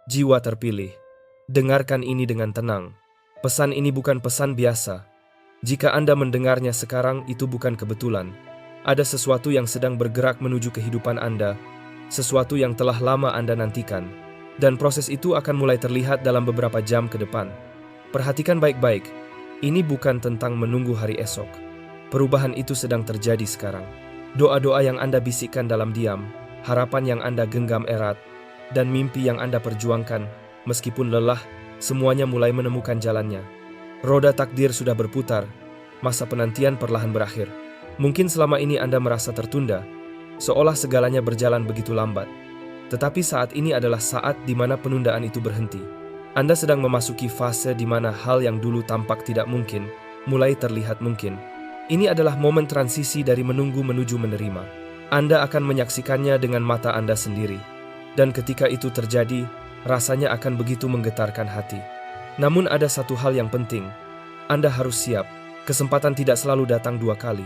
Jiwa terpilih, dengarkan ini dengan tenang. Pesan ini bukan pesan biasa. Jika Anda mendengarnya sekarang, itu bukan kebetulan. Ada sesuatu yang sedang bergerak menuju kehidupan Anda, sesuatu yang telah lama Anda nantikan. Dan proses itu akan mulai terlihat dalam beberapa jam ke depan. Perhatikan baik-baik, ini bukan tentang menunggu hari esok. Perubahan itu sedang terjadi sekarang. Doa-doa yang Anda bisikkan dalam diam, harapan yang Anda genggam erat, dan mimpi yang Anda perjuangkan, meskipun lelah, semuanya mulai menemukan jalannya. Roda takdir sudah berputar, masa penantian perlahan berakhir. Mungkin selama ini Anda merasa tertunda, seolah segalanya berjalan begitu lambat. Tetapi saat ini adalah saat di mana penundaan itu berhenti. Anda sedang memasuki fase di mana hal yang dulu tampak tidak mungkin, mulai terlihat mungkin. Ini adalah momen transisi dari menunggu menuju menerima. Anda akan menyaksikannya dengan mata Anda sendiri. Dan ketika itu terjadi, rasanya akan begitu menggetarkan hati. Namun ada satu hal yang penting. Anda harus siap. Kesempatan tidak selalu datang dua kali.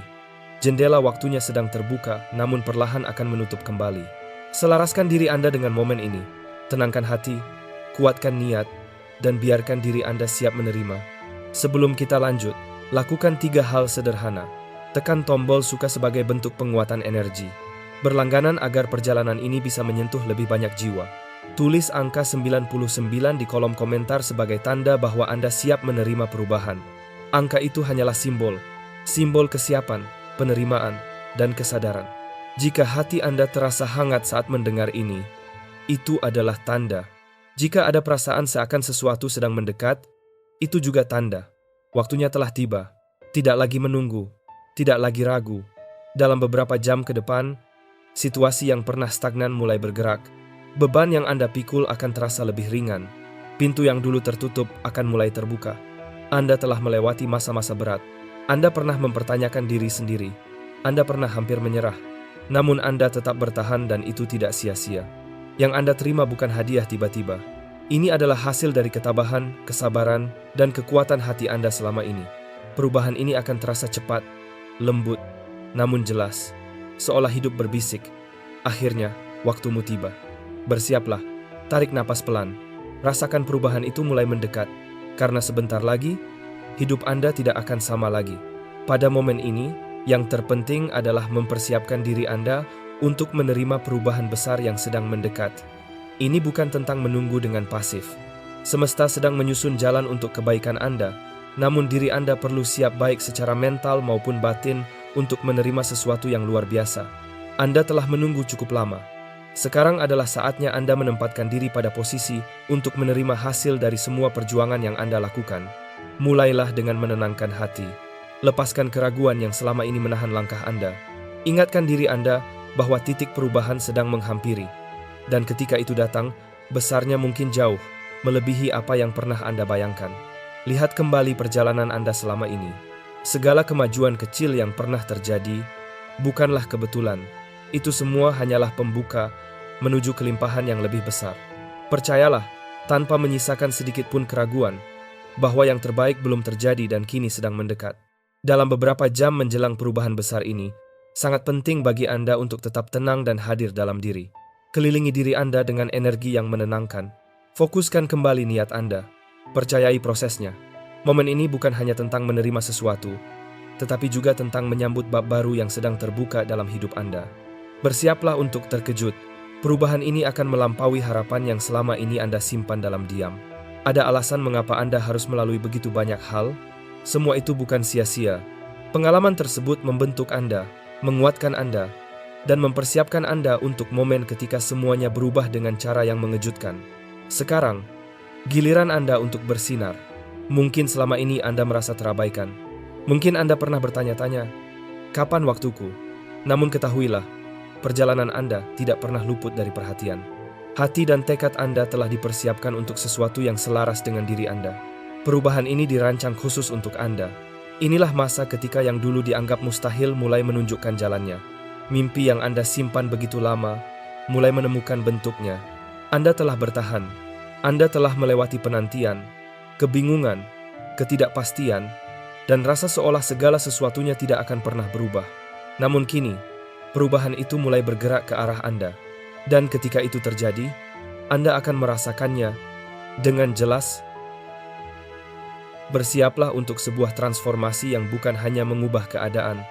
Jendela waktunya sedang terbuka, namun perlahan akan menutup kembali. Selaraskan diri Anda dengan momen ini. Tenangkan hati, kuatkan niat, dan biarkan diri Anda siap menerima. Sebelum kita lanjut, lakukan 3 hal sederhana. Tekan tombol suka sebagai bentuk penguatan energi. Berlangganan agar perjalanan ini bisa menyentuh lebih banyak jiwa. Tulis angka 99 di kolom komentar sebagai tanda bahwa Anda siap menerima perubahan. Angka itu hanyalah simbol kesiapan, penerimaan, dan kesadaran. Jika hati Anda terasa hangat saat mendengar ini, itu adalah tanda. Jika ada perasaan seakan sesuatu sedang mendekat, itu juga tanda. Waktunya telah tiba. Tidak lagi menunggu, tidak lagi ragu. Dalam beberapa jam ke depan, situasi yang pernah stagnan mulai bergerak. Beban yang Anda pikul akan terasa lebih ringan. Pintu yang dulu tertutup akan mulai terbuka. Anda telah melewati masa-masa berat. Anda pernah mempertanyakan diri sendiri. Anda pernah hampir menyerah. Namun Anda tetap bertahan dan itu tidak sia-sia. Yang Anda terima bukan hadiah tiba-tiba. Ini adalah hasil dari ketabahan, kesabaran, dan kekuatan hati Anda selama ini. Perubahan ini akan terasa cepat, lembut, namun jelas. Seolah hidup berbisik. Akhirnya, waktumu tiba. Bersiaplah, tarik napas pelan. Rasakan perubahan itu mulai mendekat. Karena sebentar lagi, hidup Anda tidak akan sama lagi. Pada momen ini, yang terpenting adalah mempersiapkan diri Anda untuk menerima perubahan besar yang sedang mendekat. Ini bukan tentang menunggu dengan pasif. Semesta sedang menyusun jalan untuk kebaikan Anda, namun diri Anda perlu siap baik secara mental maupun batin untuk menerima sesuatu yang luar biasa. Anda telah menunggu cukup lama. Sekarang adalah saatnya Anda menempatkan diri pada posisi untuk menerima hasil dari semua perjuangan yang Anda lakukan. Mulailah dengan menenangkan hati. Lepaskan keraguan yang selama ini menahan langkah Anda. Ingatkan diri Anda bahwa titik perubahan sedang menghampiri. Dan ketika itu datang, besarnya mungkin jauh, melebihi apa yang pernah Anda bayangkan. Lihat kembali perjalanan Anda selama ini. Segala kemajuan kecil yang pernah terjadi, bukanlah kebetulan. Itu semua hanyalah pembuka menuju kelimpahan yang lebih besar. Percayalah, tanpa menyisakan sedikit pun keraguan, bahwa yang terbaik belum terjadi dan kini sedang mendekat. Dalam beberapa jam menjelang perubahan besar ini, sangat penting bagi Anda untuk tetap tenang dan hadir dalam diri. Kelilingi diri Anda dengan energi yang menenangkan. Fokuskan kembali niat Anda. Percayai prosesnya. Momen ini bukan hanya tentang menerima sesuatu, tetapi juga tentang menyambut bab baru yang sedang terbuka dalam hidup Anda. Bersiaplah untuk terkejut. Perubahan ini akan melampaui harapan yang selama ini Anda simpan dalam diam. Ada alasan mengapa Anda harus melalui begitu banyak hal. Semua itu bukan sia-sia. Pengalaman tersebut membentuk Anda, menguatkan Anda, dan mempersiapkan Anda untuk momen ketika semuanya berubah dengan cara yang mengejutkan. Sekarang, giliran Anda untuk bersinar. Mungkin selama ini Anda merasa terabaikan. Mungkin Anda pernah bertanya-tanya, kapan waktuku? Namun ketahuilah, perjalanan Anda tidak pernah luput dari perhatian. Hati dan tekad Anda telah dipersiapkan untuk sesuatu yang selaras dengan diri Anda. Perubahan ini dirancang khusus untuk Anda. Inilah masa ketika yang dulu dianggap mustahil mulai menunjukkan jalannya. Mimpi yang Anda simpan begitu lama, mulai menemukan bentuknya. Anda telah bertahan. Anda telah melewati penantian, kebingungan, ketidakpastian, dan rasa seolah segala sesuatunya tidak akan pernah berubah. Namun kini, perubahan itu mulai bergerak ke arah Anda. Dan ketika itu terjadi, Anda akan merasakannya dengan jelas. Bersiaplah untuk sebuah transformasi yang bukan hanya mengubah keadaan,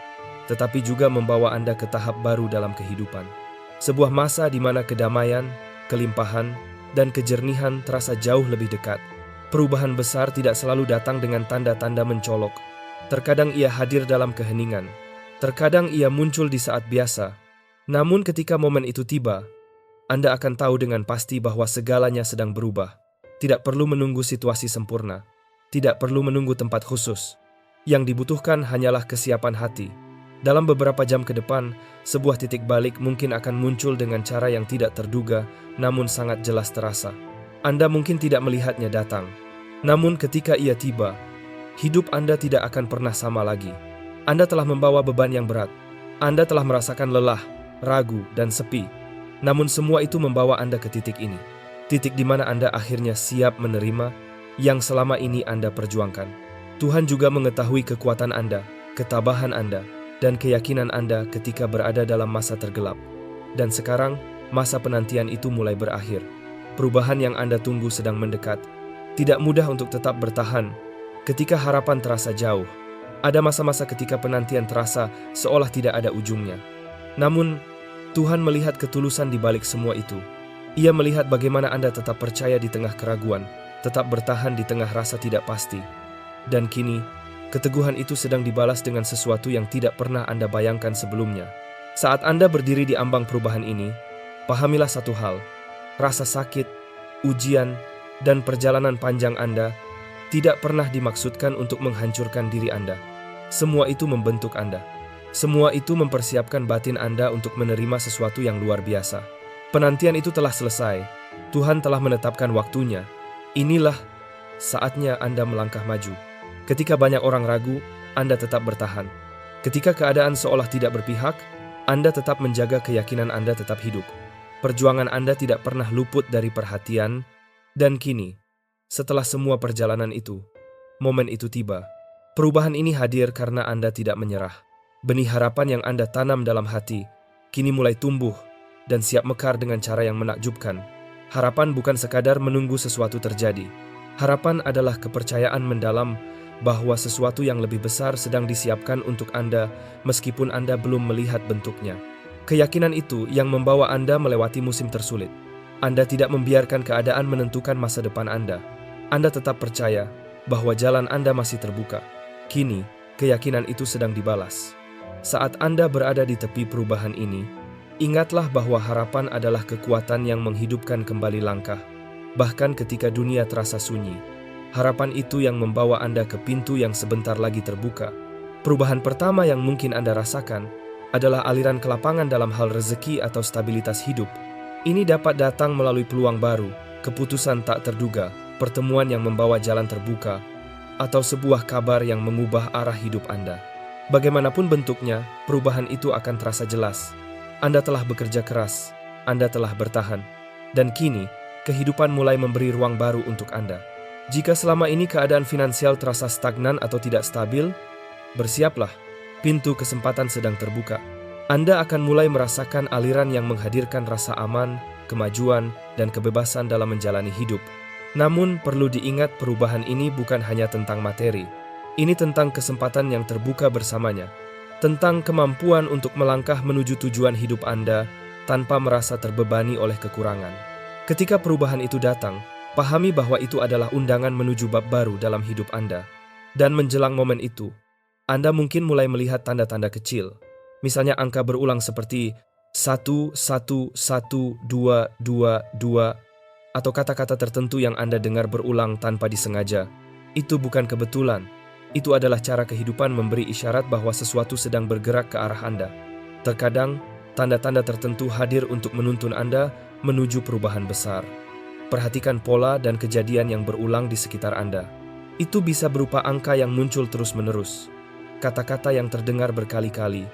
tetapi juga membawa Anda ke tahap baru dalam kehidupan. Sebuah masa di mana kedamaian, kelimpahan, dan kejernihan terasa jauh lebih dekat. Perubahan besar tidak selalu datang dengan tanda-tanda mencolok. Terkadang ia hadir dalam keheningan. Terkadang ia muncul di saat biasa. Namun ketika momen itu tiba, Anda akan tahu dengan pasti bahwa segalanya sedang berubah. Tidak perlu menunggu situasi sempurna. Tidak perlu menunggu tempat khusus. Yang dibutuhkan hanyalah kesiapan hati. Dalam beberapa jam ke depan, sebuah titik balik mungkin akan muncul dengan cara yang tidak terduga, namun sangat jelas terasa. Anda mungkin tidak melihatnya datang. Namun ketika ia tiba, hidup Anda tidak akan pernah sama lagi. Anda telah membawa beban yang berat. Anda telah merasakan lelah, ragu, dan sepi. Namun semua itu membawa Anda ke titik ini. Titik di mana Anda akhirnya siap menerima yang selama ini Anda perjuangkan. Tuhan juga mengetahui kekuatan Anda, ketabahan Anda, dan keyakinan Anda ketika berada dalam masa tergelap. Dan sekarang, masa penantian itu mulai berakhir. Perubahan yang Anda tunggu sedang mendekat. Tidak mudah untuk tetap bertahan ketika harapan terasa jauh. Ada masa-masa ketika penantian terasa seolah tidak ada ujungnya. Namun, Tuhan melihat ketulusan di balik semua itu. Ia melihat bagaimana Anda tetap percaya di tengah keraguan, tetap bertahan di tengah rasa tidak pasti. Dan kini, keteguhan itu sedang dibalas dengan sesuatu yang tidak pernah Anda bayangkan sebelumnya. Saat Anda berdiri di ambang perubahan ini, pahamilah satu hal. Rasa sakit, ujian, dan perjalanan panjang Anda tidak pernah dimaksudkan untuk menghancurkan diri Anda. Semua itu membentuk Anda. Semua itu mempersiapkan batin Anda untuk menerima sesuatu yang luar biasa. Penantian itu telah selesai. Tuhan telah menetapkan waktunya. Inilah saatnya Anda melangkah maju. Ketika banyak orang ragu, Anda tetap bertahan. Ketika keadaan seolah tidak berpihak, Anda tetap menjaga keyakinan Anda tetap hidup. Perjuangan Anda tidak pernah luput dari perhatian. Dan kini, setelah semua perjalanan itu, momen itu tiba. Perubahan ini hadir karena Anda tidak menyerah. Benih harapan yang Anda tanam dalam hati, kini mulai tumbuh dan siap mekar dengan cara yang menakjubkan. Harapan bukan sekadar menunggu sesuatu terjadi. Harapan adalah kepercayaan mendalam bahwa sesuatu yang lebih besar sedang disiapkan untuk Anda meskipun Anda belum melihat bentuknya. Keyakinan itu yang membawa Anda melewati musim tersulit. Anda tidak membiarkan keadaan menentukan masa depan Anda. Anda tetap percaya bahwa jalan Anda masih terbuka. Kini, keyakinan itu sedang dibalas. Saat Anda berada di tepi perubahan ini, ingatlah bahwa harapan adalah kekuatan yang menghidupkan kembali langkah. Bahkan ketika dunia terasa sunyi, harapan itu yang membawa Anda ke pintu yang sebentar lagi terbuka. Perubahan pertama yang mungkin Anda rasakan adalah aliran ke lapangan dalam hal rezeki atau stabilitas hidup. Ini dapat datang melalui peluang baru, keputusan tak terduga, pertemuan yang membawa jalan terbuka, atau sebuah kabar yang mengubah arah hidup Anda. Bagaimanapun bentuknya, perubahan itu akan terasa jelas. Anda telah bekerja keras, Anda telah bertahan, dan kini kehidupan mulai memberi ruang baru untuk Anda. Jika selama ini keadaan finansial terasa stagnan atau tidak stabil, bersiaplah, pintu kesempatan sedang terbuka. Anda akan mulai merasakan aliran yang menghadirkan rasa aman, kemajuan, dan kebebasan dalam menjalani hidup. Namun perlu diingat perubahan ini bukan hanya tentang materi. Ini tentang kesempatan yang terbuka bersamanya. Tentang kemampuan untuk melangkah menuju tujuan hidup Anda tanpa merasa terbebani oleh kekurangan. Ketika perubahan itu datang, pahami bahwa itu adalah undangan menuju bab baru dalam hidup Anda. Dan menjelang momen itu, Anda mungkin mulai melihat tanda-tanda kecil. Misalnya angka berulang seperti 1, 1, 1, 2, 2, 2, atau kata-kata tertentu yang Anda dengar berulang tanpa disengaja. Itu bukan kebetulan. Itu adalah cara kehidupan memberi isyarat bahwa sesuatu sedang bergerak ke arah Anda. Terkadang, tanda-tanda tertentu hadir untuk menuntun Anda menuju perubahan besar. Perhatikan pola dan kejadian yang berulang di sekitar Anda. Itu bisa berupa angka yang muncul terus-menerus, kata-kata yang terdengar berkali-kali,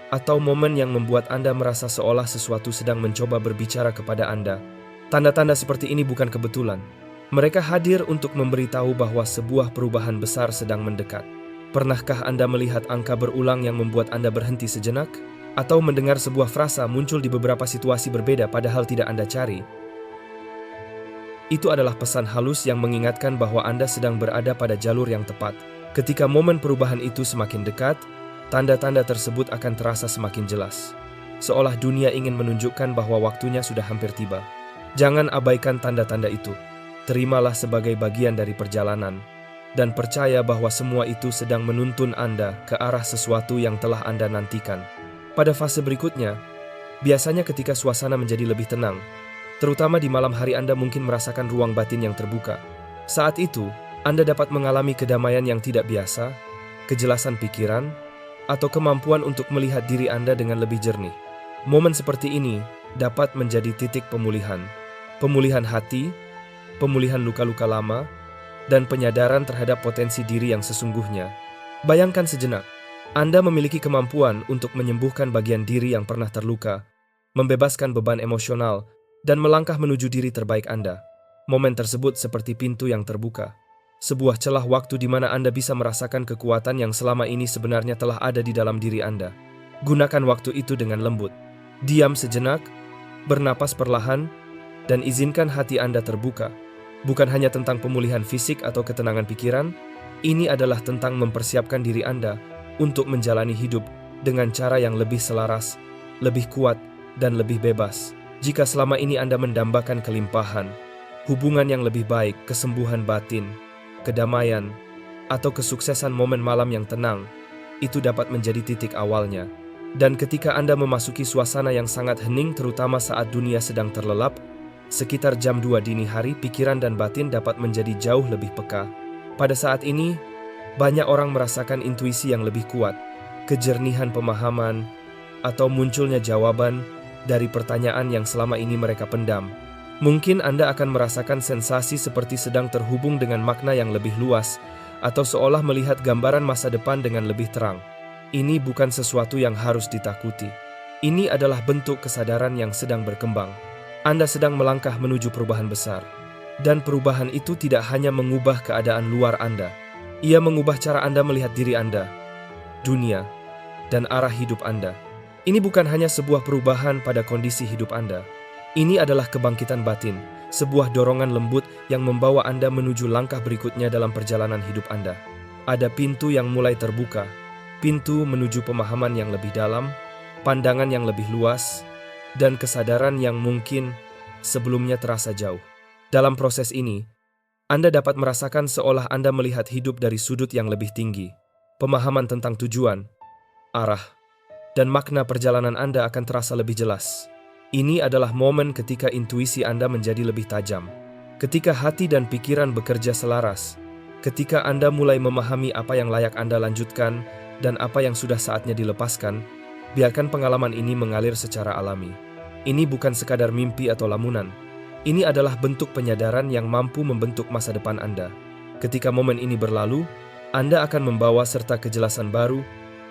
atau momen yang membuat Anda merasa seolah sesuatu sedang mencoba berbicara kepada Anda. Tanda-tanda seperti ini bukan kebetulan. Mereka hadir untuk memberitahu bahwa sebuah perubahan besar sedang mendekat. Pernahkah Anda melihat angka berulang yang membuat Anda berhenti sejenak? Atau mendengar sebuah frasa muncul di beberapa situasi berbeda padahal tidak Anda cari? Itu adalah pesan halus yang mengingatkan bahwa Anda sedang berada pada jalur yang tepat. Ketika momen perubahan itu semakin dekat, tanda-tanda tersebut akan terasa semakin jelas. Seolah dunia ingin menunjukkan bahwa waktunya sudah hampir tiba. Jangan abaikan tanda-tanda itu. Terimalah sebagai bagian dari perjalanan, dan percaya bahwa semua itu sedang menuntun Anda ke arah sesuatu yang telah Anda nantikan. Pada fase berikutnya, biasanya ketika suasana menjadi lebih tenang, terutama di malam hari, Anda mungkin merasakan ruang batin yang terbuka. Saat itu, Anda dapat mengalami kedamaian yang tidak biasa, kejelasan pikiran, atau kemampuan untuk melihat diri Anda dengan lebih jernih. Momen seperti ini dapat menjadi titik pemulihan. Pemulihan hati, pemulihan luka-luka lama, dan penyadaran terhadap potensi diri yang sesungguhnya. Bayangkan sejenak, Anda memiliki kemampuan untuk menyembuhkan bagian diri yang pernah terluka, membebaskan beban emosional, dan melangkah menuju diri terbaik Anda. Momen tersebut seperti pintu yang terbuka. Sebuah celah waktu di mana Anda bisa merasakan kekuatan yang selama ini sebenarnya telah ada di dalam diri Anda. Gunakan waktu itu dengan lembut. Diam sejenak, bernapas perlahan, dan izinkan hati Anda terbuka. Bukan hanya tentang pemulihan fisik atau ketenangan pikiran, ini adalah tentang mempersiapkan diri Anda untuk menjalani hidup dengan cara yang lebih selaras, lebih kuat, dan lebih bebas. Jika selama ini Anda mendambakan kelimpahan, hubungan yang lebih baik, kesembuhan batin, kedamaian, atau kesuksesan momen malam yang tenang, itu dapat menjadi titik awalnya. Dan ketika Anda memasuki suasana yang sangat hening, terutama saat dunia sedang terlelap, sekitar jam 2 dini hari, pikiran dan batin dapat menjadi jauh lebih peka. Pada saat ini, banyak orang merasakan intuisi yang lebih kuat, kejernihan pemahaman, atau munculnya jawaban dari pertanyaan yang selama ini mereka pendam. Mungkin Anda akan merasakan sensasi seperti sedang terhubung dengan makna yang lebih luas, atau seolah melihat gambaran masa depan dengan lebih terang. Ini bukan sesuatu yang harus ditakuti. Ini adalah bentuk kesadaran yang sedang berkembang. Anda sedang melangkah menuju perubahan besar. Dan perubahan itu tidak hanya mengubah keadaan luar Anda. Ia mengubah cara Anda melihat diri Anda, dunia, dan arah hidup Anda. Ini bukan hanya sebuah perubahan pada kondisi hidup Anda. Ini adalah kebangkitan batin, sebuah dorongan lembut yang membawa Anda menuju langkah berikutnya dalam perjalanan hidup Anda. Ada pintu yang mulai terbuka, pintu menuju pemahaman yang lebih dalam, pandangan yang lebih luas, dan kesadaran yang mungkin sebelumnya terasa jauh. Dalam proses ini, Anda dapat merasakan seolah Anda melihat hidup dari sudut yang lebih tinggi. Pemahaman tentang tujuan, arah, dan makna perjalanan Anda akan terasa lebih jelas. Ini adalah momen ketika intuisi Anda menjadi lebih tajam, ketika hati dan pikiran bekerja selaras, ketika Anda mulai memahami apa yang layak Anda lanjutkan dan apa yang sudah saatnya dilepaskan. Biarkan pengalaman ini mengalir secara alami. Ini bukan sekadar mimpi atau lamunan. Ini adalah bentuk penyadaran yang mampu membentuk masa depan Anda. Ketika momen ini berlalu, Anda akan membawa serta kejelasan baru,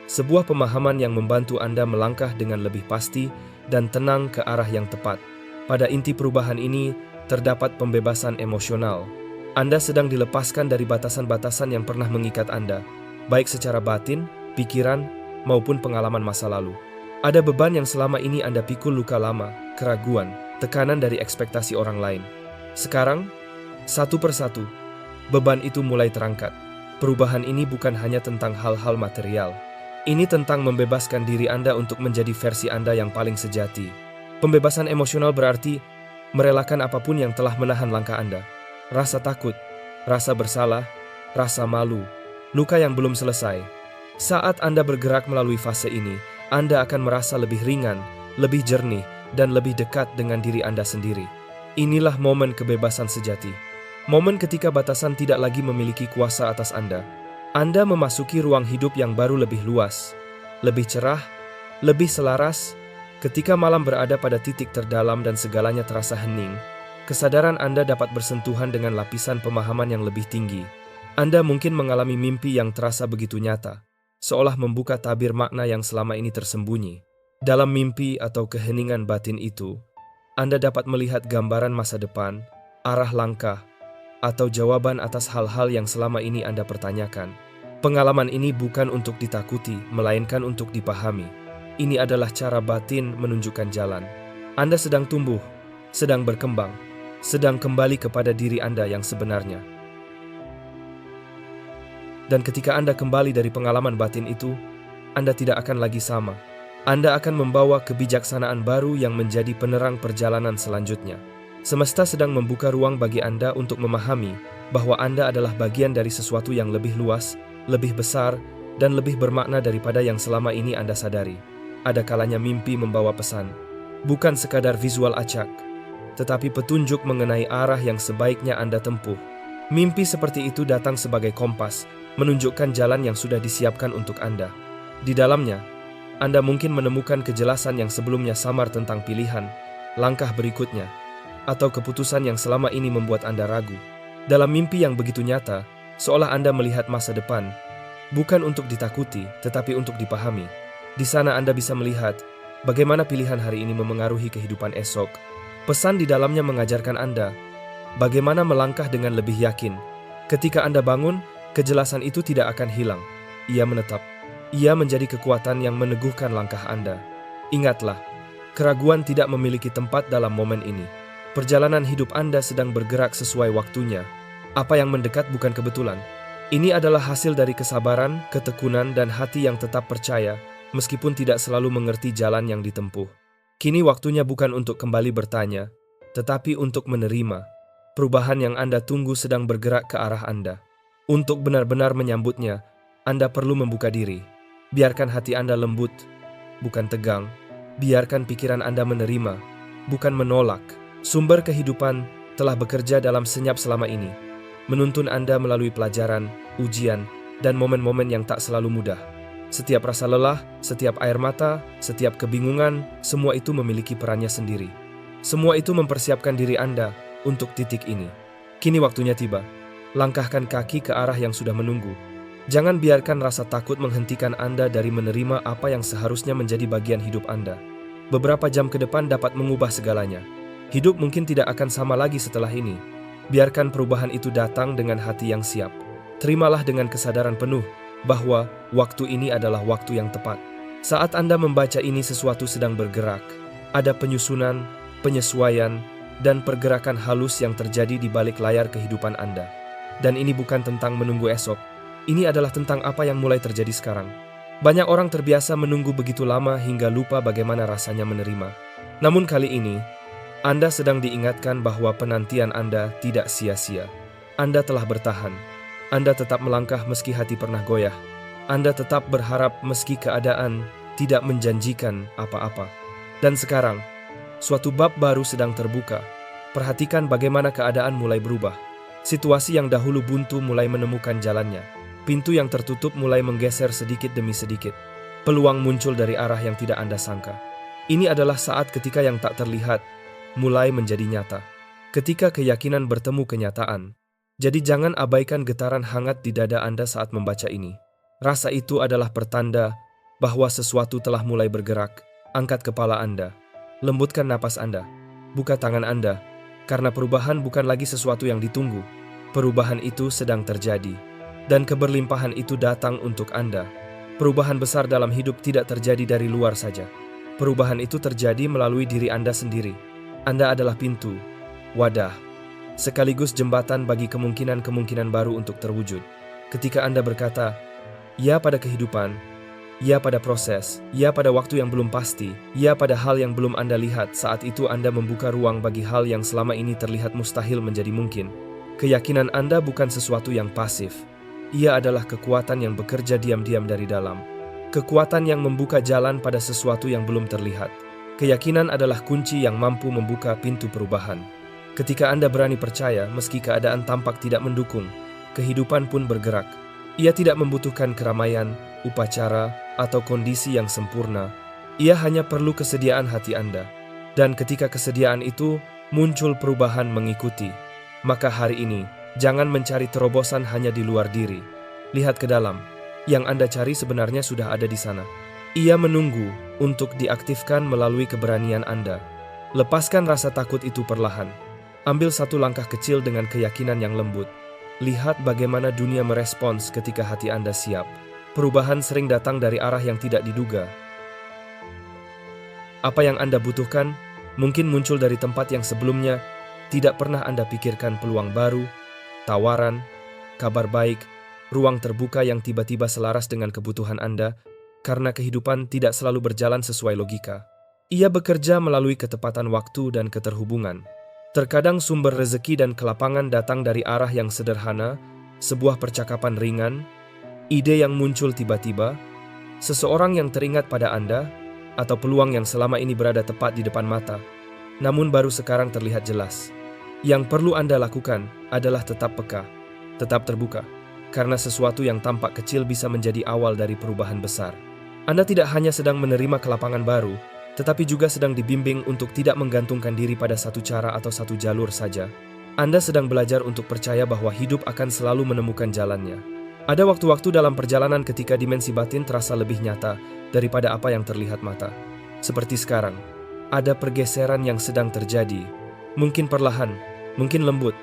sebuah pemahaman yang membantu Anda melangkah dengan lebih pasti dan tenang ke arah yang tepat. Pada inti perubahan ini, terdapat pembebasan emosional. Anda sedang dilepaskan dari batasan-batasan yang pernah mengikat Anda, baik secara batin, pikiran, maupun pengalaman masa lalu. Ada beban yang selama ini Anda pikul, luka lama, keraguan, tekanan dari ekspektasi orang lain. Sekarang, satu persatu, beban itu mulai terangkat. Perubahan ini bukan hanya tentang hal-hal material. Ini tentang membebaskan diri Anda untuk menjadi versi Anda yang paling sejati. Pembebasan emosional berarti merelakan apapun yang telah menahan langkah Anda. Rasa takut, rasa bersalah, rasa malu, luka yang belum selesai. Saat Anda bergerak melalui fase ini, Anda akan merasa lebih ringan, lebih jernih, dan lebih dekat dengan diri Anda sendiri. Inilah momen kebebasan sejati. Momen ketika batasan tidak lagi memiliki kuasa atas Anda. Anda memasuki ruang hidup yang baru, lebih luas, lebih cerah, lebih selaras. Ketika malam berada pada titik terdalam dan segalanya terasa hening, kesadaran Anda dapat bersentuhan dengan lapisan pemahaman yang lebih tinggi. Anda mungkin mengalami mimpi yang terasa begitu nyata, seolah membuka tabir makna yang selama ini tersembunyi. Dalam mimpi atau keheningan batin itu, Anda dapat melihat gambaran masa depan, arah langkah, atau jawaban atas hal-hal yang selama ini Anda pertanyakan. Pengalaman ini bukan untuk ditakuti, melainkan untuk dipahami. Ini adalah cara batin menunjukkan jalan. Anda sedang tumbuh, sedang berkembang, sedang kembali kepada diri Anda yang sebenarnya. Dan ketika Anda kembali dari pengalaman batin itu, Anda tidak akan lagi sama. Anda akan membawa kebijaksanaan baru yang menjadi penerang perjalanan selanjutnya. Semesta sedang membuka ruang bagi Anda untuk memahami bahwa Anda adalah bagian dari sesuatu yang lebih luas, lebih besar, dan lebih bermakna daripada yang selama ini Anda sadari. Ada kalanya mimpi membawa pesan, bukan sekadar visual acak, tetapi petunjuk mengenai arah yang sebaiknya Anda tempuh. Mimpi seperti itu datang sebagai kompas, menunjukkan jalan yang sudah disiapkan untuk Anda. Di dalamnya, Anda mungkin menemukan kejelasan yang sebelumnya samar tentang pilihan, langkah berikutnya, atau keputusan yang selama ini membuat Anda ragu. Dalam mimpi yang begitu nyata, seolah Anda melihat masa depan, bukan untuk ditakuti, tetapi untuk dipahami. Di sana Anda bisa melihat bagaimana pilihan hari ini memengaruhi kehidupan esok. Pesan di dalamnya mengajarkan Anda bagaimana melangkah dengan lebih yakin. Ketika Anda bangun, kejelasan itu tidak akan hilang. Ia menetap. Ia menjadi kekuatan yang meneguhkan langkah Anda. Ingatlah, keraguan tidak memiliki tempat dalam momen ini. Perjalanan hidup Anda sedang bergerak sesuai waktunya. Apa yang mendekat bukan kebetulan. Ini adalah hasil dari kesabaran, ketekunan, dan hati yang tetap percaya, meskipun tidak selalu mengerti jalan yang ditempuh. Kini waktunya bukan untuk kembali bertanya, tetapi untuk menerima. Perubahan yang Anda tunggu sedang bergerak ke arah Anda. Untuk benar-benar menyambutnya, Anda perlu membuka diri. Biarkan hati Anda lembut, bukan tegang. Biarkan pikiran Anda menerima, bukan menolak. Sumber kehidupan telah bekerja dalam senyap selama ini, menuntun Anda melalui pelajaran, ujian, dan momen-momen yang tak selalu mudah. Setiap rasa lelah, setiap air mata, setiap kebingungan, semua itu memiliki perannya sendiri. Semua itu mempersiapkan diri Anda untuk titik ini. Kini waktunya tiba. Langkahkan kaki ke arah yang sudah menunggu. Jangan biarkan rasa takut menghentikan Anda dari menerima apa yang seharusnya menjadi bagian hidup Anda. Beberapa jam ke depan dapat mengubah segalanya. Hidup mungkin tidak akan sama lagi setelah ini. Biarkan perubahan itu datang dengan hati yang siap. Terimalah dengan kesadaran penuh bahwa waktu ini adalah waktu yang tepat. Saat Anda membaca ini, sesuatu sedang bergerak. Ada penyusunan, penyesuaian, dan pergerakan halus yang terjadi di balik layar kehidupan Anda. Dan ini bukan tentang menunggu esok. Ini adalah tentang apa yang mulai terjadi sekarang. Banyak orang terbiasa menunggu begitu lama hingga lupa bagaimana rasanya menerima. Namun kali ini, Anda sedang diingatkan bahwa penantian Anda tidak sia-sia. Anda telah bertahan. Anda tetap melangkah meski hati pernah goyah. Anda tetap berharap meski keadaan tidak menjanjikan apa-apa. Dan sekarang, suatu bab baru sedang terbuka. Perhatikan bagaimana keadaan mulai berubah. Situasi yang dahulu buntu mulai menemukan jalannya. Pintu yang tertutup mulai menggeser sedikit demi sedikit. Peluang muncul dari arah yang tidak Anda sangka. Ini adalah saat ketika yang tak terlihat mulai menjadi nyata. Ketika keyakinan bertemu kenyataan. Jadi jangan abaikan getaran hangat di dada Anda saat membaca ini. Rasa itu adalah pertanda bahwa sesuatu telah mulai bergerak. Angkat kepala Anda. Lembutkan napas Anda. Buka tangan Anda. Karena perubahan bukan lagi sesuatu yang ditunggu. Perubahan itu sedang terjadi. Dan keberlimpahan itu datang untuk Anda. Perubahan besar dalam hidup tidak terjadi dari luar saja. Perubahan itu terjadi melalui diri Anda sendiri. Anda adalah pintu, wadah, sekaligus jembatan bagi kemungkinan-kemungkinan baru untuk terwujud. Ketika Anda berkata, ya pada kehidupan, ya pada proses, ya pada waktu yang belum pasti, ya pada hal yang belum Anda lihat, saat itu Anda membuka ruang bagi hal yang selama ini terlihat mustahil menjadi mungkin. Keyakinan Anda bukan sesuatu yang pasif. Ia adalah kekuatan yang bekerja diam-diam dari dalam. Kekuatan yang membuka jalan pada sesuatu yang belum terlihat. Keyakinan adalah kunci yang mampu membuka pintu perubahan. Ketika Anda berani percaya, meski keadaan tampak tidak mendukung, kehidupan pun bergerak. Ia tidak membutuhkan keramaian, upacara, atau kondisi yang sempurna. Ia hanya perlu kesediaan hati Anda. Dan ketika kesediaan itu, muncul perubahan mengikuti. Maka hari ini, jangan mencari terobosan hanya di luar diri. Lihat ke dalam. Yang Anda cari sebenarnya sudah ada di sana. Ia menunggu untuk diaktifkan melalui keberanian Anda. Lepaskan rasa takut itu perlahan. Ambil satu langkah kecil dengan keyakinan yang lembut. Lihat bagaimana dunia merespons ketika hati Anda siap. Perubahan sering datang dari arah yang tidak diduga. Apa yang Anda butuhkan mungkin muncul dari tempat yang sebelumnya tidak pernah Anda pikirkan peluang baru, tawaran, kabar baik, ruang terbuka yang tiba-tiba selaras dengan kebutuhan Anda, karena kehidupan tidak selalu berjalan sesuai logika. Ia bekerja melalui ketepatan waktu dan keterhubungan. Terkadang sumber rezeki dan kelapangan datang dari arah yang sederhana, sebuah percakapan ringan, ide yang muncul tiba-tiba, seseorang yang teringat pada Anda, atau peluang yang selama ini berada tepat di depan mata, namun baru sekarang terlihat jelas. Yang perlu Anda lakukan adalah tetap peka, tetap terbuka, karena sesuatu yang tampak kecil bisa menjadi awal dari perubahan besar. Anda tidak hanya sedang menerima kelapangan baru, tetapi juga sedang dibimbing untuk tidak menggantungkan diri pada satu cara atau satu jalur saja. Anda sedang belajar untuk percaya bahwa hidup akan selalu menemukan jalannya. Ada waktu-waktu dalam perjalanan ketika dimensi batin terasa lebih nyata daripada apa yang terlihat mata. Seperti sekarang, ada pergeseran yang sedang terjadi. Mungkin perlahan, mungkin lembut,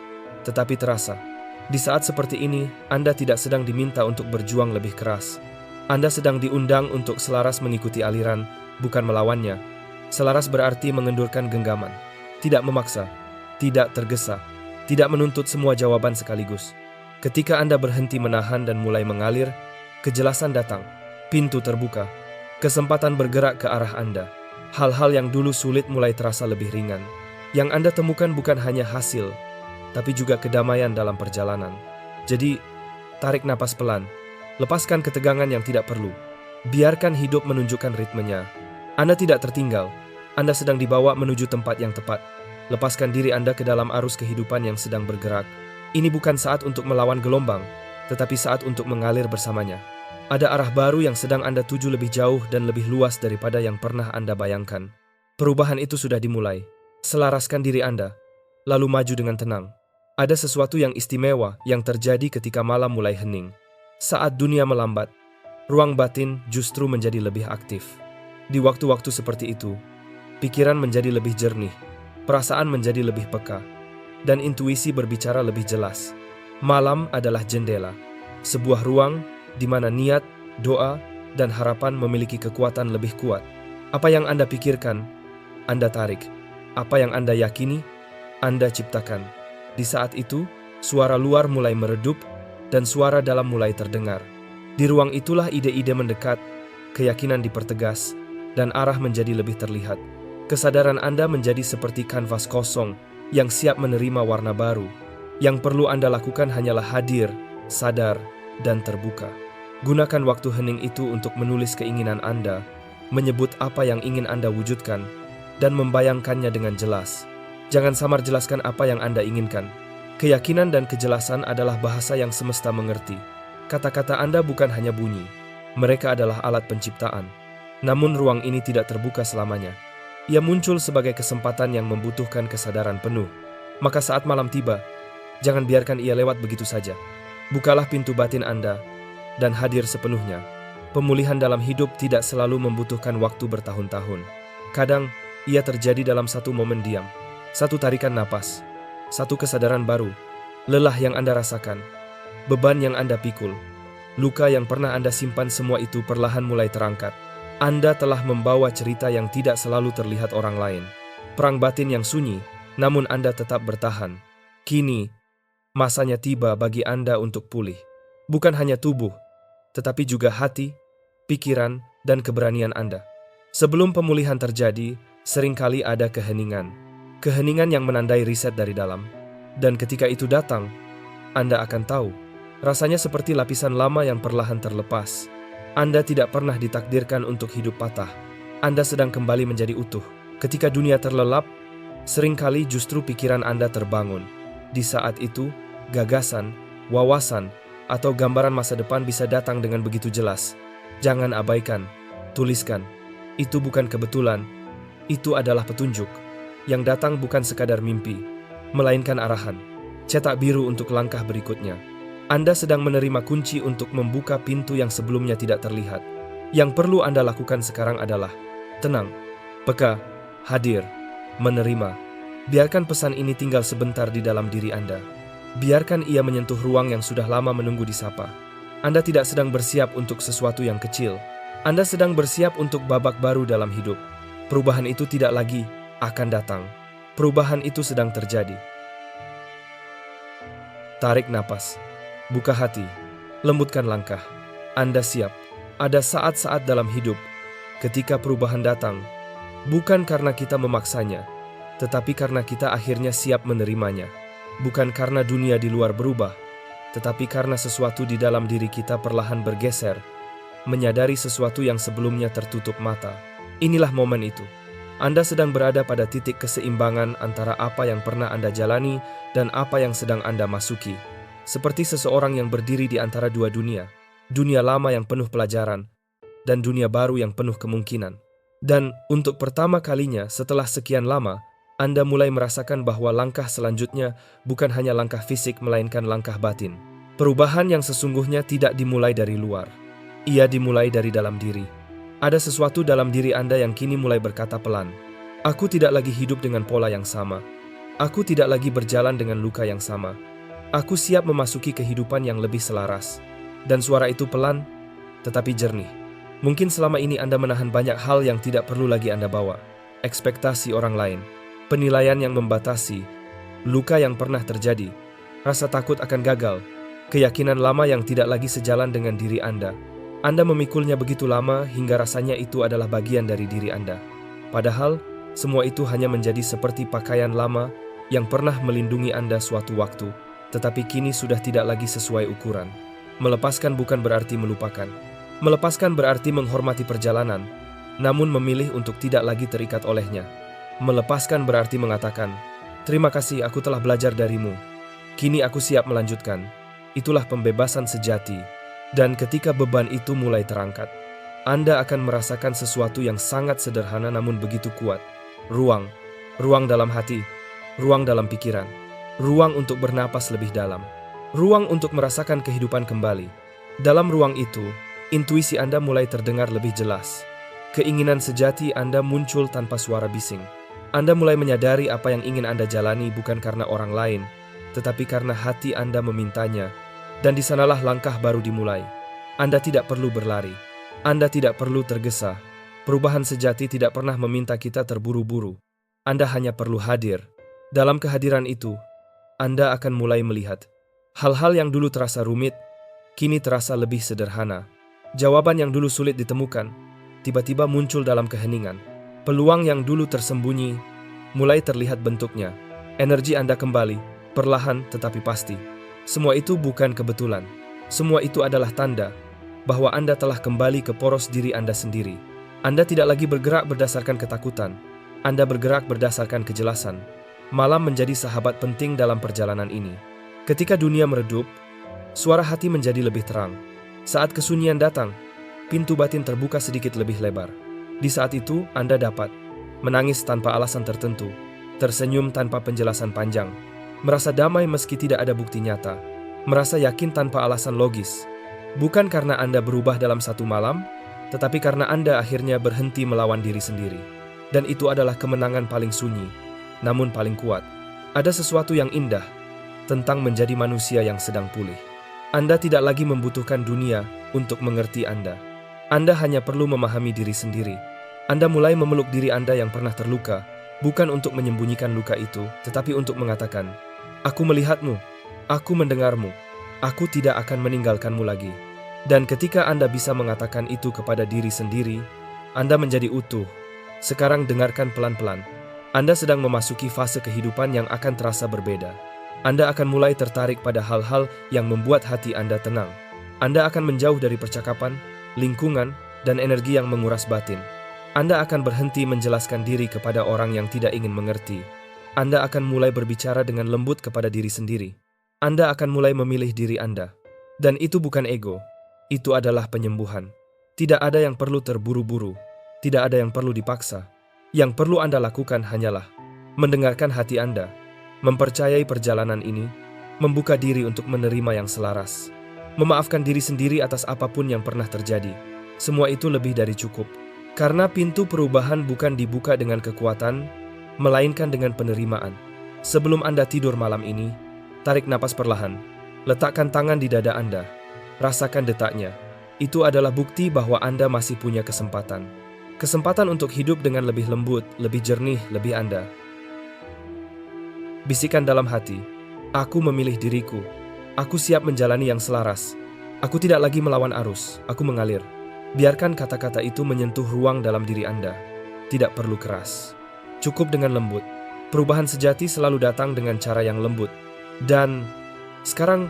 tetapi terasa. Di saat seperti ini, Anda tidak sedang diminta untuk berjuang lebih keras. Anda sedang diundang untuk selaras mengikuti aliran, bukan melawannya. Selaras berarti mengendurkan genggaman, tidak memaksa, tidak tergesa, tidak menuntut semua jawaban sekaligus. Ketika Anda berhenti menahan dan mulai mengalir, kejelasan datang, pintu terbuka, kesempatan bergerak ke arah Anda. Hal-hal yang dulu sulit mulai terasa lebih ringan. Yang Anda temukan bukan hanya hasil, tapi juga kedamaian dalam perjalanan. Jadi, tarik napas pelan, lepaskan ketegangan yang tidak perlu. Biarkan hidup menunjukkan ritmenya. Anda tidak tertinggal, Anda sedang dibawa menuju tempat yang tepat. Lepaskan diri Anda ke dalam arus kehidupan yang sedang bergerak. Ini bukan saat untuk melawan gelombang, tetapi saat untuk mengalir bersamanya. Ada arah baru yang sedang Anda tuju lebih jauh dan lebih luas daripada yang pernah Anda bayangkan. Perubahan itu sudah dimulai. Selaraskan diri Anda, lalu maju dengan tenang. Ada sesuatu yang istimewa yang terjadi ketika malam mulai hening. Saat dunia melambat, ruang batin justru menjadi lebih aktif. Di waktu-waktu seperti itu, pikiran menjadi lebih jernih, perasaan menjadi lebih peka, dan intuisi berbicara lebih jelas. Malam adalah jendela, sebuah ruang di mana niat, doa, dan harapan memiliki kekuatan lebih kuat. Apa yang Anda pikirkan, Anda tarik. Apa yang Anda yakini, Anda ciptakan. Di saat itu, suara luar mulai meredup dan suara dalam mulai terdengar. Di ruang itulah ide-ide mendekat, keyakinan dipertegas, dan arah menjadi lebih terlihat. Kesadaran Anda menjadi seperti kanvas kosong yang siap menerima warna baru. Yang perlu Anda lakukan hanyalah hadir, sadar, dan terbuka. Gunakan waktu hening itu untuk menulis keinginan Anda, menyebut apa yang ingin Anda wujudkan, dan membayangkannya dengan jelas. Jangan samar jelaskan apa yang Anda inginkan. Keyakinan dan kejelasan adalah bahasa yang semesta mengerti. Kata-kata Anda bukan hanya bunyi. Mereka adalah alat penciptaan. Namun ruang ini tidak terbuka selamanya. Ia muncul sebagai kesempatan yang membutuhkan kesadaran penuh. Maka saat malam tiba, jangan biarkan ia lewat begitu saja. Bukalah pintu batin Anda dan hadir sepenuhnya. Pemulihan dalam hidup tidak selalu membutuhkan waktu bertahun-tahun. Kadang, ia terjadi dalam satu momen diam. Satu tarikan napas, satu kesadaran baru, lelah yang Anda rasakan, beban yang Anda pikul, luka yang pernah Anda simpan, semua itu perlahan mulai terangkat. Anda telah membawa cerita yang tidak selalu terlihat orang lain. Perang batin yang sunyi, namun Anda tetap bertahan. Kini, masanya tiba bagi Anda untuk pulih. Bukan hanya tubuh, tetapi juga hati, pikiran, dan keberanian Anda. Sebelum pemulihan terjadi, seringkali ada keheningan. Keheningan yang menandai riset dari dalam. Dan ketika itu datang, Anda akan tahu. Rasanya seperti lapisan lama yang perlahan terlepas. Anda tidak pernah ditakdirkan untuk hidup patah. Anda sedang kembali menjadi utuh. Ketika dunia terlelap, seringkali justru pikiran Anda terbangun. Di saat itu, gagasan, wawasan, atau gambaran masa depan bisa datang dengan begitu jelas. Jangan abaikan, tuliskan. Itu bukan kebetulan, itu adalah petunjuk. Yang datang bukan sekadar mimpi, melainkan arahan. Cetak biru untuk langkah berikutnya. Anda sedang menerima kunci untuk membuka pintu yang sebelumnya tidak terlihat. Yang perlu Anda lakukan sekarang adalah tenang, peka, hadir, menerima. Biarkan pesan ini tinggal sebentar di dalam diri Anda. Biarkan ia menyentuh ruang yang sudah lama menunggu disapa. Anda tidak sedang bersiap untuk sesuatu yang kecil. Anda sedang bersiap untuk babak baru dalam hidup. Perubahan itu tidak lagi akan datang. Perubahan itu sedang terjadi. Tarik napas, buka hati, lembutkan langkah. Anda siap. Ada saat-saat dalam hidup ketika perubahan datang, bukan karena kita memaksanya, tetapi karena kita akhirnya siap menerimanya. Bukan karena dunia di luar berubah, tetapi karena sesuatu di dalam diri kita perlahan bergeser, menyadari sesuatu yang sebelumnya tertutup mata. Inilah momen itu. Anda sedang berada pada titik keseimbangan antara apa yang pernah Anda jalani dan apa yang sedang Anda masuki. Seperti seseorang yang berdiri di antara dua dunia. Dunia lama yang penuh pelajaran, dan dunia baru yang penuh kemungkinan. Dan untuk pertama kalinya setelah sekian lama, Anda mulai merasakan bahwa langkah selanjutnya bukan hanya langkah fisik melainkan langkah batin. Perubahan yang sesungguhnya tidak dimulai dari luar. Ia dimulai dari dalam diri. Ada sesuatu dalam diri Anda yang kini mulai berkata pelan, "Aku tidak lagi hidup dengan pola yang sama. Aku tidak lagi berjalan dengan luka yang sama. Aku siap memasuki kehidupan yang lebih selaras." Dan suara itu pelan, tetapi jernih. Mungkin selama ini Anda menahan banyak hal yang tidak perlu lagi Anda bawa. Ekspektasi orang lain, penilaian yang membatasi, luka yang pernah terjadi, rasa takut akan gagal, keyakinan lama yang tidak lagi sejalan dengan diri Anda. Anda memikulnya begitu lama hingga rasanya itu adalah bagian dari diri Anda. Padahal, semua itu hanya menjadi seperti pakaian lama yang pernah melindungi Anda suatu waktu, tetapi kini sudah tidak lagi sesuai ukuran. Melepaskan bukan berarti melupakan. Melepaskan berarti menghormati perjalanan, namun memilih untuk tidak lagi terikat olehnya. Melepaskan berarti mengatakan, "Terima kasih, aku telah belajar darimu. Kini aku siap melanjutkan." Itulah pembebasan sejati. Dan ketika beban itu mulai terangkat, Anda akan merasakan sesuatu yang sangat sederhana namun begitu kuat. Ruang. Ruang dalam hati. Ruang dalam pikiran. Ruang untuk bernapas lebih dalam. Ruang untuk merasakan kehidupan kembali. Dalam ruang itu, intuisi Anda mulai terdengar lebih jelas. Keinginan sejati Anda muncul tanpa suara bising. Anda mulai menyadari apa yang ingin Anda jalani bukan karena orang lain, tetapi karena hati Anda memintanya. Dan di sanalah langkah baru dimulai. Anda tidak perlu berlari. Anda tidak perlu tergesa. Perubahan sejati tidak pernah meminta kita terburu-buru. Anda hanya perlu hadir. Dalam kehadiran itu, Anda akan mulai melihat hal-hal yang dulu terasa rumit, kini terasa lebih sederhana. Jawaban yang dulu sulit ditemukan, tiba-tiba muncul dalam keheningan. Peluang yang dulu tersembunyi, mulai terlihat bentuknya. Energi Anda kembali, perlahan tetapi pasti. Semua itu bukan kebetulan. Semua itu adalah tanda bahwa Anda telah kembali ke poros diri Anda sendiri. Anda tidak lagi bergerak berdasarkan ketakutan. Anda bergerak berdasarkan kejelasan. Malam menjadi sahabat penting dalam perjalanan ini. Ketika dunia meredup, suara hati menjadi lebih terang. Saat kesunyian datang, pintu batin terbuka sedikit lebih lebar. Di saat itu, Anda dapat menangis tanpa alasan tertentu, tersenyum tanpa penjelasan panjang, merasa damai meski tidak ada bukti nyata, merasa yakin tanpa alasan logis. Bukan karena Anda berubah dalam satu malam, tetapi karena Anda akhirnya berhenti melawan diri sendiri. Dan itu adalah kemenangan paling sunyi, namun paling kuat. Ada sesuatu yang indah tentang menjadi manusia yang sedang pulih. Anda tidak lagi membutuhkan dunia untuk mengerti Anda. Anda hanya perlu memahami diri sendiri. Anda mulai memeluk diri Anda yang pernah terluka, bukan untuk menyembunyikan luka itu, tetapi untuk mengatakan, "Aku melihatmu, aku mendengarmu, aku tidak akan meninggalkanmu lagi." Dan ketika Anda bisa mengatakan itu kepada diri sendiri, Anda menjadi utuh. Sekarang dengarkan pelan-pelan. Anda sedang memasuki fase kehidupan yang akan terasa berbeda. Anda akan mulai tertarik pada hal-hal yang membuat hati Anda tenang. Anda akan menjauh dari percakapan, lingkungan, dan energi yang menguras batin. Anda akan berhenti menjelaskan diri kepada orang yang tidak ingin mengerti. Anda akan mulai berbicara dengan lembut kepada diri sendiri. Anda akan mulai memilih diri Anda. Dan itu bukan ego. Itu adalah penyembuhan. Tidak ada yang perlu terburu-buru. Tidak ada yang perlu dipaksa. Yang perlu Anda lakukan hanyalah mendengarkan hati Anda, mempercayai perjalanan ini, membuka diri untuk menerima yang selaras, memaafkan diri sendiri atas apapun yang pernah terjadi. Semua itu lebih dari cukup. Karena pintu perubahan bukan dibuka dengan kekuatan, melainkan dengan penerimaan. Sebelum Anda tidur malam ini, tarik napas perlahan. Letakkan tangan di dada Anda. Rasakan detaknya. Itu adalah bukti bahwa Anda masih punya kesempatan. Kesempatan untuk hidup dengan lebih lembut, lebih jernih, lebih Anda. Bisikan dalam hati, "Aku memilih diriku. Aku siap menjalani yang selaras. Aku tidak lagi melawan arus, aku mengalir. Biarkan kata-kata itu menyentuh ruang dalam diri Anda. Tidak perlu keras. Cukup dengan lembut. Perubahan sejati selalu datang dengan cara yang lembut. Dan sekarang,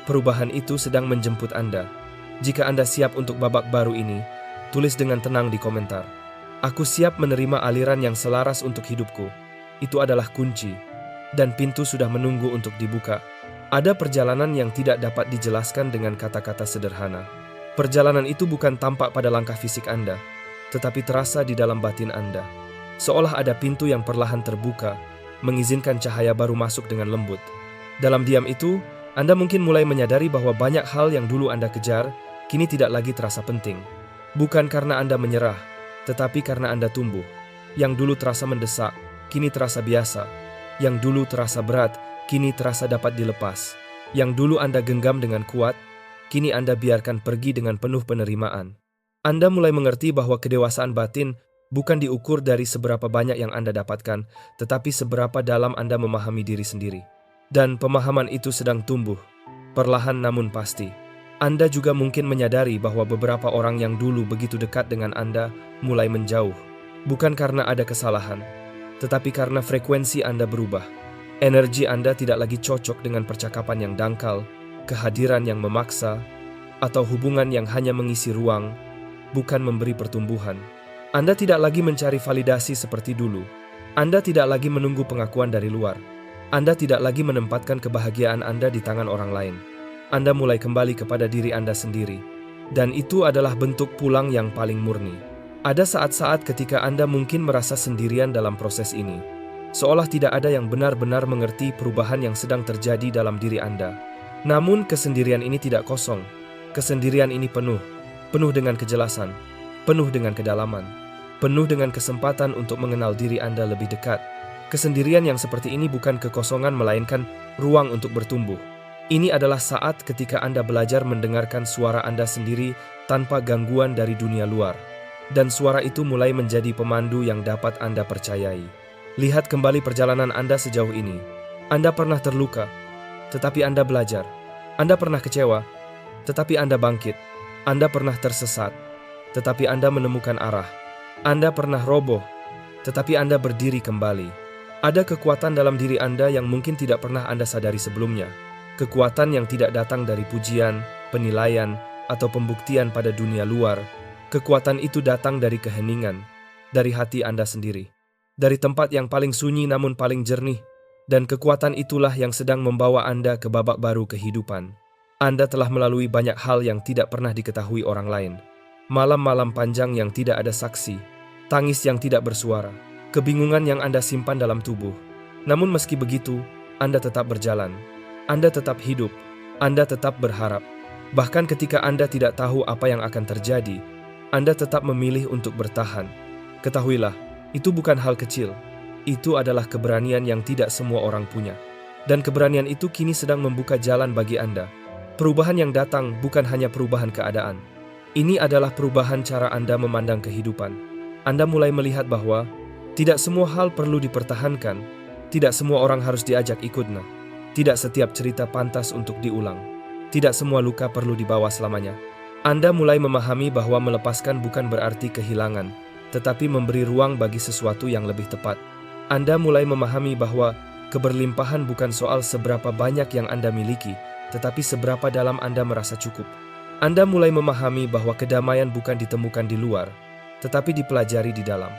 perubahan itu sedang menjemput Anda. Jika Anda siap untuk babak baru ini, tulis dengan tenang di komentar. Aku siap menerima aliran yang selaras untuk hidupku. Itu adalah kunci. Dan pintu sudah menunggu untuk dibuka. Ada perjalanan yang tidak dapat dijelaskan dengan kata-kata sederhana. Perjalanan itu bukan tampak pada langkah fisik Anda, tetapi terasa di dalam batin Anda. Seolah ada pintu yang perlahan terbuka, mengizinkan cahaya baru masuk dengan lembut. Dalam diam itu, Anda mungkin mulai menyadari bahwa banyak hal yang dulu Anda kejar, kini tidak lagi terasa penting. Bukan karena Anda menyerah, tetapi karena Anda tumbuh. Yang dulu terasa mendesak, kini terasa biasa. Yang dulu terasa berat, kini terasa dapat dilepas. Yang dulu Anda genggam dengan kuat, kini Anda biarkan pergi dengan penuh penerimaan. Anda mulai mengerti bahwa kedewasaan batin bukan diukur dari seberapa banyak yang Anda dapatkan, tetapi seberapa dalam Anda memahami diri sendiri. Dan pemahaman itu sedang tumbuh, perlahan namun pasti. Anda juga mungkin menyadari bahwa beberapa orang yang dulu begitu dekat dengan Anda mulai menjauh. Bukan karena ada kesalahan, tetapi karena frekuensi Anda berubah. Energi Anda tidak lagi cocok dengan percakapan yang dangkal, kehadiran yang memaksa, atau hubungan yang hanya mengisi ruang, bukan memberi pertumbuhan. Anda tidak lagi mencari validasi seperti dulu. Anda tidak lagi menunggu pengakuan dari luar. Anda tidak lagi menempatkan kebahagiaan Anda di tangan orang lain. Anda mulai kembali kepada diri Anda sendiri. Dan itu adalah bentuk pulang yang paling murni. Ada saat-saat ketika Anda mungkin merasa sendirian dalam proses ini. Seolah tidak ada yang benar-benar mengerti perubahan yang sedang terjadi dalam diri Anda. Namun kesendirian ini tidak kosong. Kesendirian ini penuh dengan kejelasan, penuh dengan kedalaman, penuh dengan kesempatan untuk mengenal diri Anda lebih dekat. Kesendirian yang seperti ini bukan kekosongan melainkan ruang untuk bertumbuh. Ini adalah saat ketika Anda belajar mendengarkan suara Anda sendiri tanpa gangguan dari dunia luar. Dan suara itu mulai menjadi pemandu yang dapat Anda percayai. Lihat kembali perjalanan Anda sejauh ini. Anda pernah terluka, tetapi Anda belajar. Anda pernah kecewa, tetapi Anda bangkit. Anda pernah tersesat, tetapi Anda menemukan arah. Anda pernah roboh, tetapi Anda berdiri kembali. Ada kekuatan dalam diri Anda yang mungkin tidak pernah Anda sadari sebelumnya. Kekuatan yang tidak datang dari pujian, penilaian, atau pembuktian pada dunia luar. Kekuatan itu datang dari keheningan, dari hati Anda sendiri. Dari tempat yang paling sunyi namun paling jernih. Dan kekuatan itulah yang sedang membawa Anda ke babak baru kehidupan. Anda telah melalui banyak hal yang tidak pernah diketahui orang lain. Malam-malam panjang yang tidak ada saksi, tangis yang tidak bersuara, kebingungan yang Anda simpan dalam tubuh. Namun meski begitu, Anda tetap berjalan. Anda tetap hidup. Anda tetap berharap. Bahkan ketika Anda tidak tahu apa yang akan terjadi, Anda tetap memilih untuk bertahan. Ketahuilah, itu bukan hal kecil. Itu adalah keberanian yang tidak semua orang punya. Dan keberanian itu kini sedang membuka jalan bagi Anda. Perubahan yang datang bukan hanya perubahan keadaan. Ini adalah perubahan cara Anda memandang kehidupan. Anda mulai melihat bahwa tidak semua hal perlu dipertahankan. Tidak semua orang harus diajak ikutnya. Tidak setiap cerita pantas untuk diulang. Tidak semua luka perlu dibawa selamanya. Anda mulai memahami bahwa melepaskan bukan berarti kehilangan, tetapi memberi ruang bagi sesuatu yang lebih tepat. Anda mulai memahami bahwa keberlimpahan bukan soal seberapa banyak yang Anda miliki, tetapi seberapa dalam Anda merasa cukup. Anda mulai memahami bahwa kedamaian bukan ditemukan di luar, tetapi dipelajari di dalam.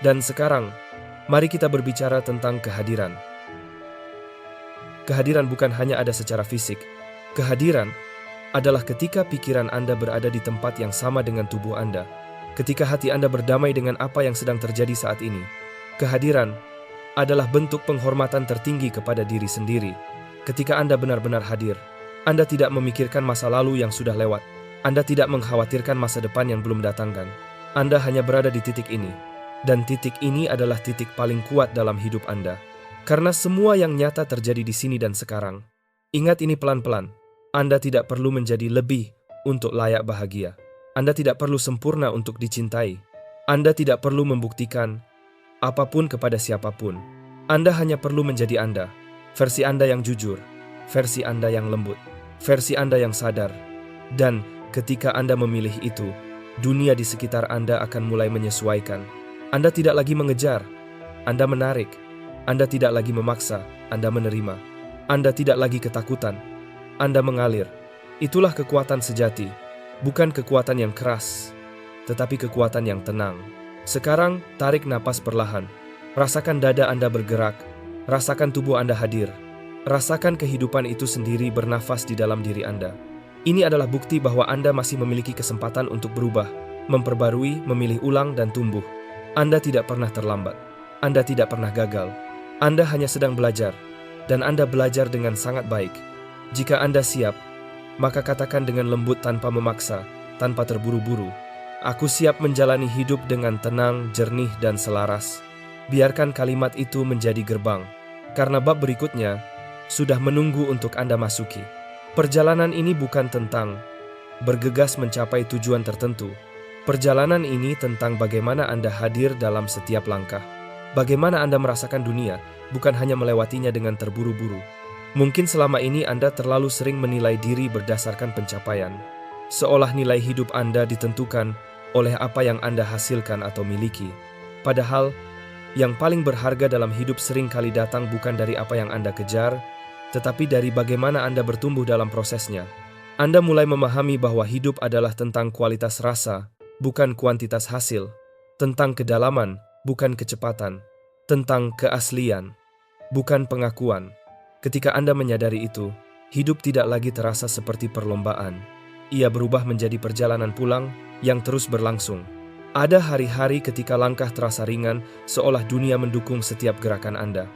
Dan sekarang, mari kita berbicara tentang kehadiran. Kehadiran bukan hanya ada secara fisik. Kehadiran adalah ketika pikiran Anda berada di tempat yang sama dengan tubuh Anda. Ketika hati Anda berdamai dengan apa yang sedang terjadi saat ini. Kehadiran adalah bentuk penghormatan tertinggi kepada diri sendiri. Ketika Anda benar-benar hadir, Anda tidak memikirkan masa lalu yang sudah lewat. Anda tidak mengkhawatirkan masa depan yang belum datangkan. Anda hanya berada di titik ini. Dan titik ini adalah titik paling kuat dalam hidup Anda. Karena semua yang nyata terjadi di sini dan sekarang. Ingat ini pelan-pelan. Anda tidak perlu menjadi lebih untuk layak bahagia. Anda tidak perlu sempurna untuk dicintai. Anda tidak perlu membuktikan apapun kepada siapapun. Anda hanya perlu menjadi Anda. Versi Anda yang jujur. Versi Anda yang lembut. versi Anda yang sadar. Dan ketika Anda memilih itu, dunia di sekitar Anda akan mulai menyesuaikan. Anda tidak lagi mengejar, Anda menarik. Anda tidak lagi memaksa, Anda menerima. Anda tidak lagi ketakutan, Anda mengalir. Itulah kekuatan sejati, bukan kekuatan yang keras, tetapi kekuatan yang tenang. Sekarang, tarik napas perlahan. Rasakan dada Anda bergerak, rasakan tubuh Anda hadir. Rasakan kehidupan itu sendiri bernafas di dalam diri Anda. Ini adalah bukti bahwa Anda masih memiliki kesempatan untuk berubah, memperbarui, memilih ulang, dan tumbuh. Anda tidak pernah terlambat. Anda tidak pernah gagal. Anda hanya sedang belajar, dan Anda belajar dengan sangat baik. Jika Anda siap, maka katakan dengan lembut tanpa memaksa, tanpa terburu-buru, "Aku siap menjalani hidup dengan tenang, jernih, dan selaras." Biarkan kalimat itu menjadi gerbang, karena bab berikutnya sudah menunggu untuk Anda masuki. Perjalanan ini bukan tentang bergegas mencapai tujuan tertentu. Perjalanan ini tentang bagaimana Anda hadir dalam setiap langkah. Bagaimana Anda merasakan dunia, bukan hanya melewatinya dengan terburu-buru. Mungkin selama ini Anda terlalu sering menilai diri berdasarkan pencapaian, seolah nilai hidup Anda ditentukan oleh apa yang Anda hasilkan atau miliki. Padahal, yang paling berharga dalam hidup sering kali datang bukan dari apa yang Anda kejar, tetapi dari bagaimana Anda bertumbuh dalam prosesnya. Anda mulai memahami bahwa hidup adalah tentang kualitas rasa, bukan kuantitas hasil, tentang kedalaman, bukan kecepatan, tentang keaslian, bukan pengakuan. Ketika Anda menyadari itu, hidup tidak lagi terasa seperti perlombaan. Ia berubah menjadi perjalanan pulang yang terus berlangsung. Ada hari-hari ketika langkah terasa ringan, seolah dunia mendukung setiap gerakan Anda.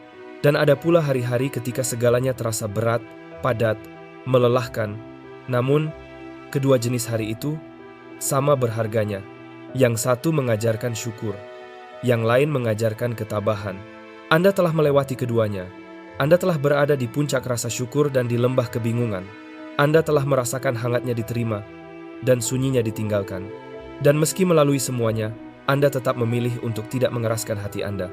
Dan ada pula hari-hari ketika segalanya terasa berat, padat, melelahkan. Namun, kedua jenis hari itu sama berharganya. Yang satu mengajarkan syukur, yang lain mengajarkan ketabahan. Anda telah melewati keduanya. Anda telah berada di puncak rasa syukur dan di lembah kebingungan. Anda telah merasakan hangatnya diterima dan sunyinya ditinggalkan. Dan meski melalui semuanya, Anda tetap memilih untuk tidak mengeraskan hati Anda.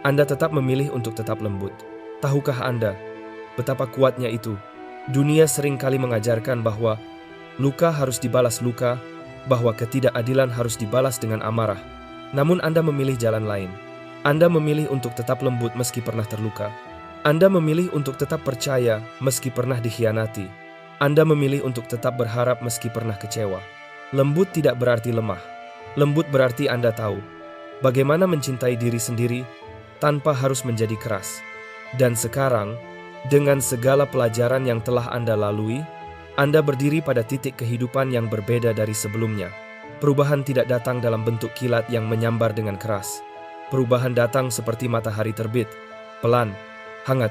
Anda tetap memilih untuk tetap lembut. Tahukah Anda betapa kuatnya itu? Dunia sering kali mengajarkan bahwa luka harus dibalas luka, bahwa ketidakadilan harus dibalas dengan amarah. Namun Anda memilih jalan lain. Anda memilih untuk tetap lembut meski pernah terluka. Anda memilih untuk tetap percaya meski pernah dikhianati. Anda memilih untuk tetap berharap meski pernah kecewa. Lembut tidak berarti lemah. Lembut berarti Anda tahu bagaimana mencintai diri sendiri tanpa harus menjadi keras. Dan sekarang, dengan segala pelajaran yang telah Anda lalui, Anda berdiri pada titik kehidupan yang berbeda dari sebelumnya. Perubahan tidak datang dalam bentuk kilat yang menyambar dengan keras. Perubahan datang seperti matahari terbit, pelan, hangat.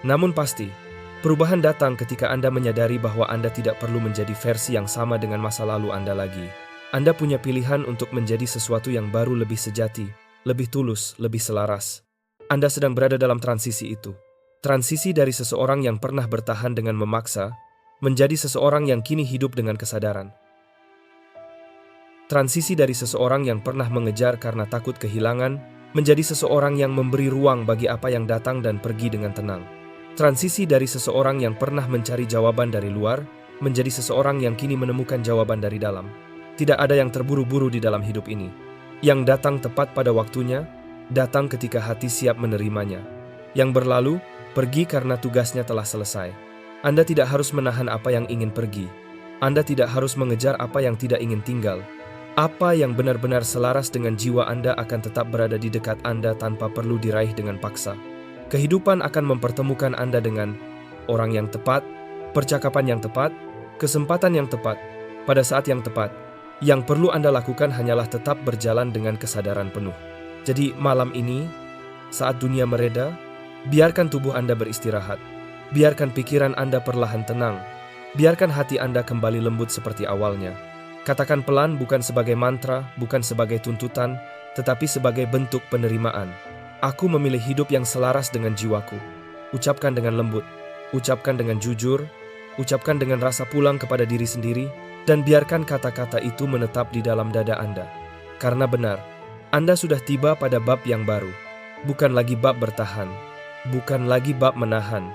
Namun pasti, perubahan datang ketika Anda menyadari bahwa Anda tidak perlu menjadi versi yang sama dengan masa lalu Anda lagi. Anda punya pilihan untuk menjadi sesuatu yang baru, lebih sejati, lebih tulus, lebih selaras. Anda sedang berada dalam transisi itu. Transisi dari seseorang yang pernah bertahan dengan memaksa, menjadi seseorang yang kini hidup dengan kesadaran. Transisi dari seseorang yang pernah mengejar karena takut kehilangan, menjadi seseorang yang memberi ruang bagi apa yang datang dan pergi dengan tenang. Transisi dari seseorang yang pernah mencari jawaban dari luar, menjadi seseorang yang kini menemukan jawaban dari dalam. Tidak ada yang terburu-buru di dalam hidup ini. Yang datang tepat pada waktunya, datang ketika hati siap menerimanya. Yang berlalu, pergi karena tugasnya telah selesai. Anda tidak harus menahan apa yang ingin pergi. Anda tidak harus mengejar apa yang tidak ingin tinggal. Apa yang benar-benar selaras dengan jiwa Anda akan tetap berada di dekat Anda tanpa perlu diraih dengan paksa. Kehidupan akan mempertemukan Anda dengan orang yang tepat, percakapan yang tepat, kesempatan yang tepat, pada saat yang tepat. Yang perlu Anda lakukan hanyalah tetap berjalan dengan kesadaran penuh. Jadi malam ini, saat dunia mereda, biarkan tubuh Anda beristirahat. Biarkan pikiran Anda perlahan tenang. Biarkan hati Anda kembali lembut seperti awalnya. Katakan pelan, bukan sebagai mantra, bukan sebagai tuntutan, tetapi sebagai bentuk penerimaan. Aku memilih hidup yang selaras dengan jiwaku. Ucapkan dengan lembut, ucapkan dengan jujur, ucapkan dengan rasa pulang kepada diri sendiri, dan biarkan kata-kata itu menetap di dalam dada Anda. Karena benar, Anda sudah tiba pada bab yang baru. Bukan lagi bab bertahan, bukan lagi bab menahan,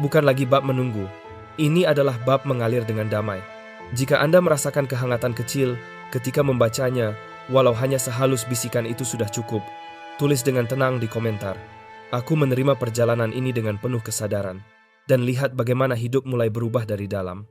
bukan lagi bab menunggu, Ini adalah bab mengalir dengan damai. Jika Anda merasakan kehangatan kecil ketika membacanya, walau hanya sehalus bisikan itu sudah cukup, tulis dengan tenang di komentar. Aku menerima perjalanan ini dengan penuh kesadaran, dan lihat bagaimana hidup mulai berubah dari dalam.